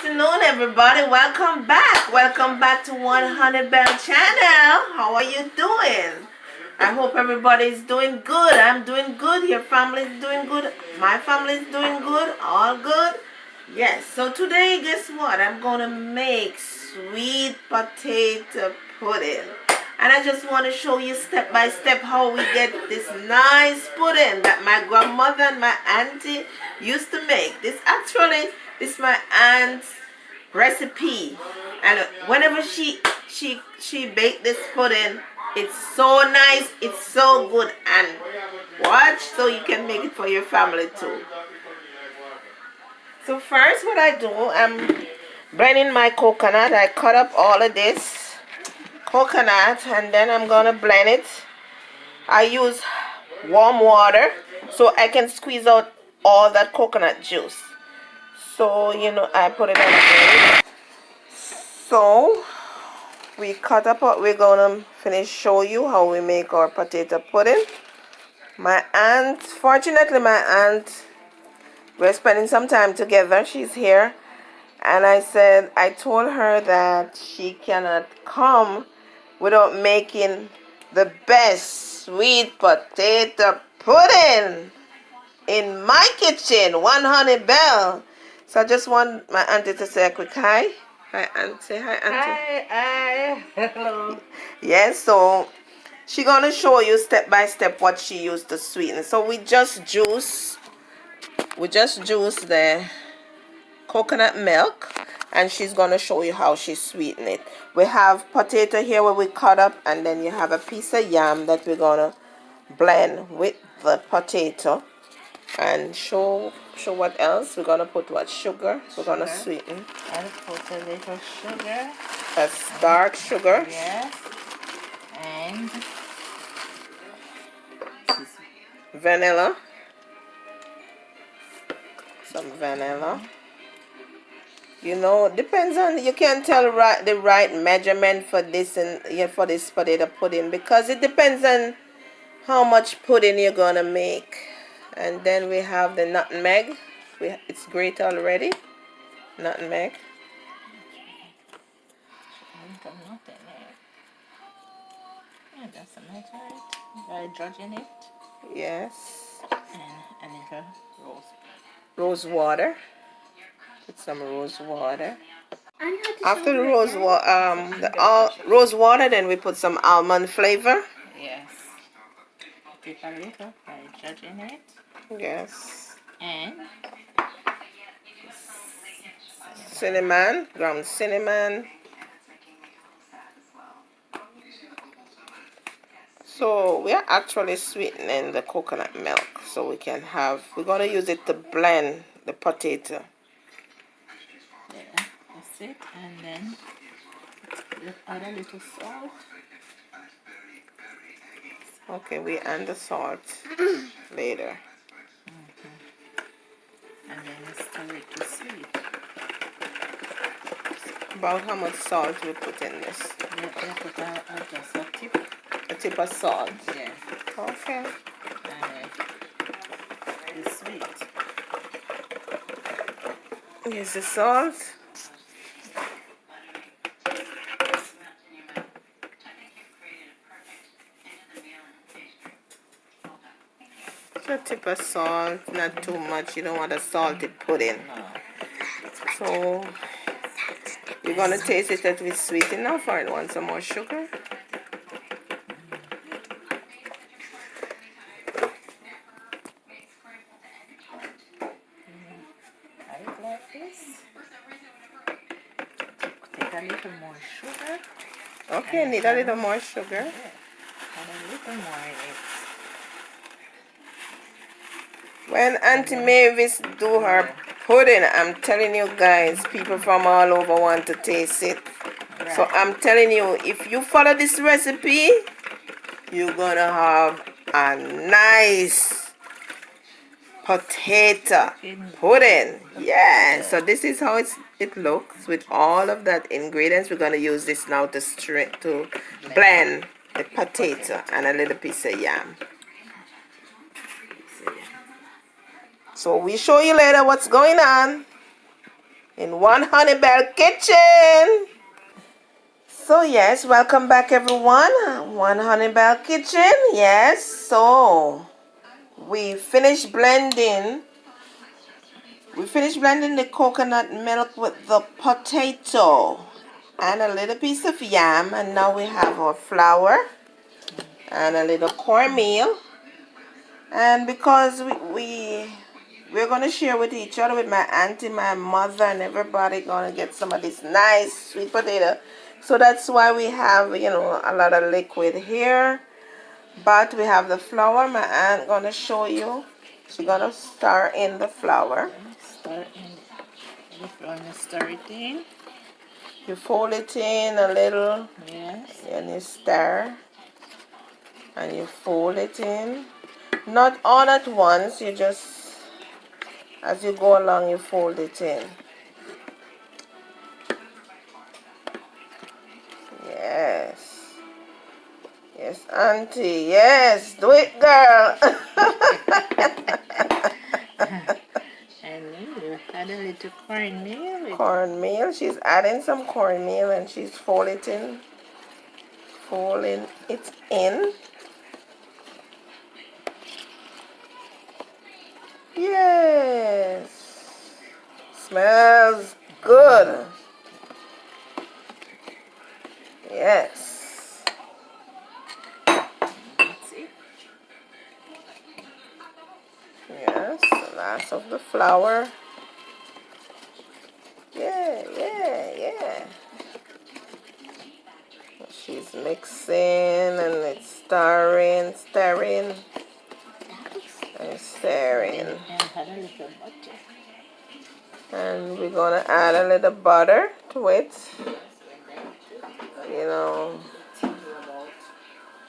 afternoon, everybody. Welcome back. Welcome back to 100 Bell Channel. How are you doing? I hope everybody's doing good. I'm doing good. Your family's doing good. My family's doing good. All good. Yes. So today, guess what? I'm gonna make sweet potato pudding. And I just want to show you step by step how we get this nice pudding that my grandmother and my auntie used to make. This is my aunt's recipe. And whenever she baked this pudding, it's so nice, it's so good. And watch so you can make it for your family too. So first what I do, I'm blending my coconut. I cut up all of this coconut and then I'm gonna blend it. I use warm water so I can squeeze out all that coconut juice. So I put it on the blade. So we cut up what we're gonna finish show you how we make our potato pudding. Fortunately my aunt, we're spending some time together. She's here. And I told her that she cannot come without making the best sweet potato pudding in my kitchen, 100 Bell. So I just want my auntie to say a quick hi. Hi, auntie. Say hi, auntie. Hi. Hello. Yes, so she's going to show you step by step what she used to sweeten. So we just juice the coconut milk, and she's gonna show you how she sweeten it. We have potato here where we cut up, and then you have a piece of yam that we're gonna blend with the potato. And show what else we're gonna put. What sugar we're gonna sweeten. I'll put a little sugar. That's dark sugar. Yes. And Vanilla. Some vanilla. Depends on, you can't tell the right measurement for this for this potato pudding, because it depends on how much pudding you're gonna make. And then we have the nutmeg. It's grated already. Nutmeg. Yeah, that's a matter. By judging it. Yes. And a little rose water. Put some rose water. After the rose water, then we put some almond flavor. Yes. Take a little by judging it. Yes. And cinnamon, ground cinnamon. So we are actually sweetening the coconut milk so we're gonna use it to blend the potato. Yeah, that's it. And then add a little salt. Okay, we add the salt later. And then stir it to sweet. About how much salt we put in this? Yeah, put just a tip. A tip of salt. Yeah. Okay. And it's sweet. Here's the salt. A tip of salt, not too much. You don't want a salty pudding. No. So you're gonna taste it if it's sweet enough, or you want some more sugar. Like this. Take a little more sugar. Okay, need a little more sugar. Yeah. And a little more in it. When Auntie Mavis do her pudding, I'm telling you guys, people from all over want to taste it. Right. So I'm telling you, if you follow this recipe, you're gonna have a nice potato pudding. Yeah, so this is how it looks with all of that ingredients. We're gonna use this now to blend the potato and a little piece of yam. So we show you later what's going on. in One Honey Bell Kitchen. So yes, welcome back everyone. One Honey Bell Kitchen. Yes, so we finished blending. We finished blending the coconut milk with the potato and a little piece of yam, and now we have our flour and a little cornmeal. And because we're gonna share with each other, with my auntie, my mother, and everybody gonna get some of this nice sweet potato. So that's why we have, you know, a lot of liquid here. But we have the flour. My aunt gonna show you. She's gonna stir in the flour. Stir in the flour and stir it in. You fold it in a little. Yes. And you stir. And you fold it in. Not all at once. You just, as you go along, you fold it in. Yes. Yes, auntie. Yes. Do it, girl. And then you add a little cornmeal. Cornmeal. She's adding some cornmeal and she's folding it in. Yes. Smells good. Yes. That's it. Yes. The last of the flour. Yeah, yeah, yeah. She's mixing and it's stirring, and stirring. And add a little butter. And we're gonna add a little butter to it. You know,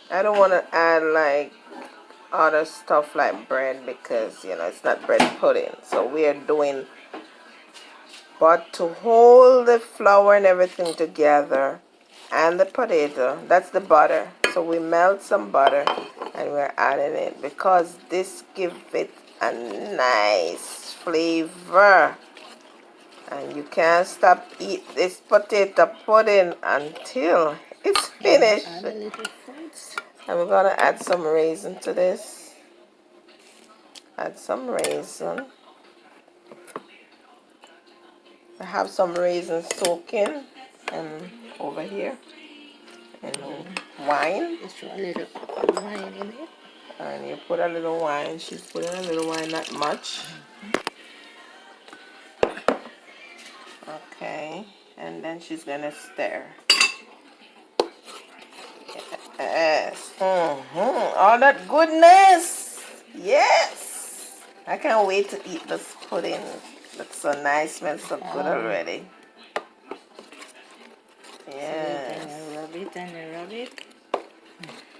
I don't want to add like other stuff like bread because, you know, it's not bread pudding. So we are doing, but to hold the flour and everything together and the potato, that's the butter. So we melt some butter and we're adding it because this gives it a nice flavor. And you can't stop eat this potato pudding until it's finished. Add a little fruits. And we're gonna add some raisin to this. Add some raisin. I have some raisins soaking over here. And wine. Just throw a little wine in it. And you put a little wine. She's putting a little wine, not much. Okay. And then she's gonna stir. Yes. All that goodness. Yes. I can't wait to eat this pudding. Looks so nice. Smells so good already. Yes. And you rub it and you rub it.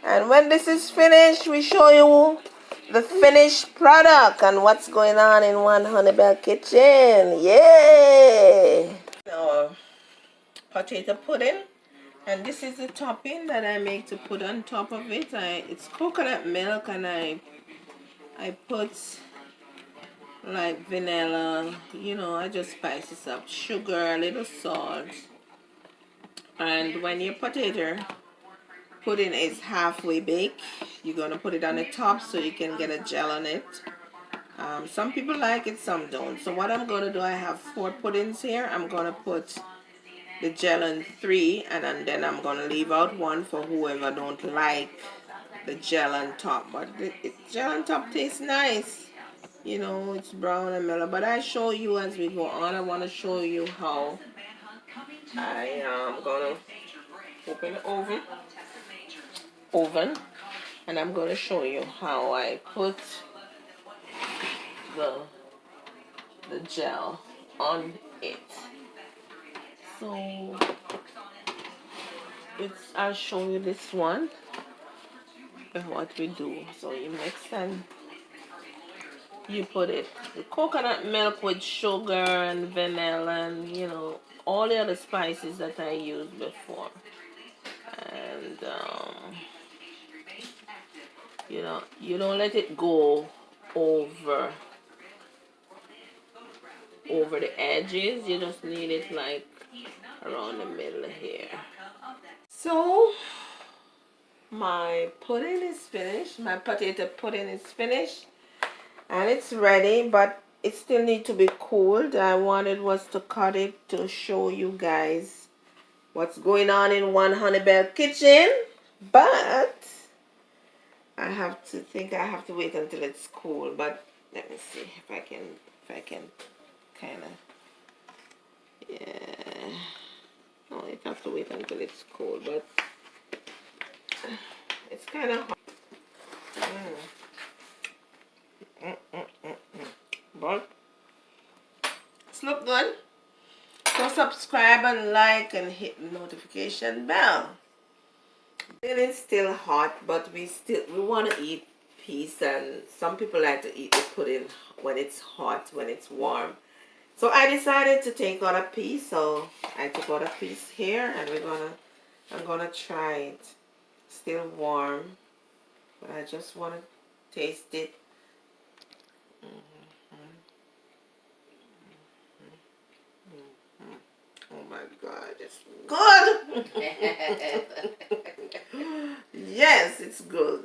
And when this is finished, we show you the finished product and what's going on in One Honey Bell Kitchen. Yay! Our potato pudding. And this is the topping that I make to put on top of it. It's coconut milk and I put like vanilla, you know, I just spice this up. Sugar, a little salt. And when your potato pudding is halfway baked, you're going to put it on the top so you can get a gel on it. Some people like it, some don't. So what I'm going to do, I have 4 puddings here. I'm going to put the gel in 3 and then I'm going to leave out 1 for whoever don't like the gel on top. But the gel on top tastes nice. You know, it's brown and mellow. But I show you as we go on. I want to show you how I am going to open the oven. And I'm going to show you how I put the gel on it. So I'll show you this one and what we do. So you mix and you put it, the coconut milk with sugar and vanilla and, you know, all the other spices that I used before. And you know, you don't let it go over over the edges. You just need it like around the middle here. So my pudding is finished. My potato pudding is finished. And it's ready, but it still needs to be cooled. I wanted was to cut it to show you guys what's going on in one Honeybell kitchen. But I have to wait until it's cool. But let me see if I can kind of, yeah. Oh, it have to wait until it's cool, but it's kind of hot. But it's look good. So subscribe and like and hit the notification bell. It is still hot, but we want to eat peas, and some people like to eat the pudding when it's hot, when it's warm. So I decided to take out a piece. So I took out a piece here, and I'm gonna try it. Still warm, but I just want to taste it. Oh my God, it's good. Yes, it's good.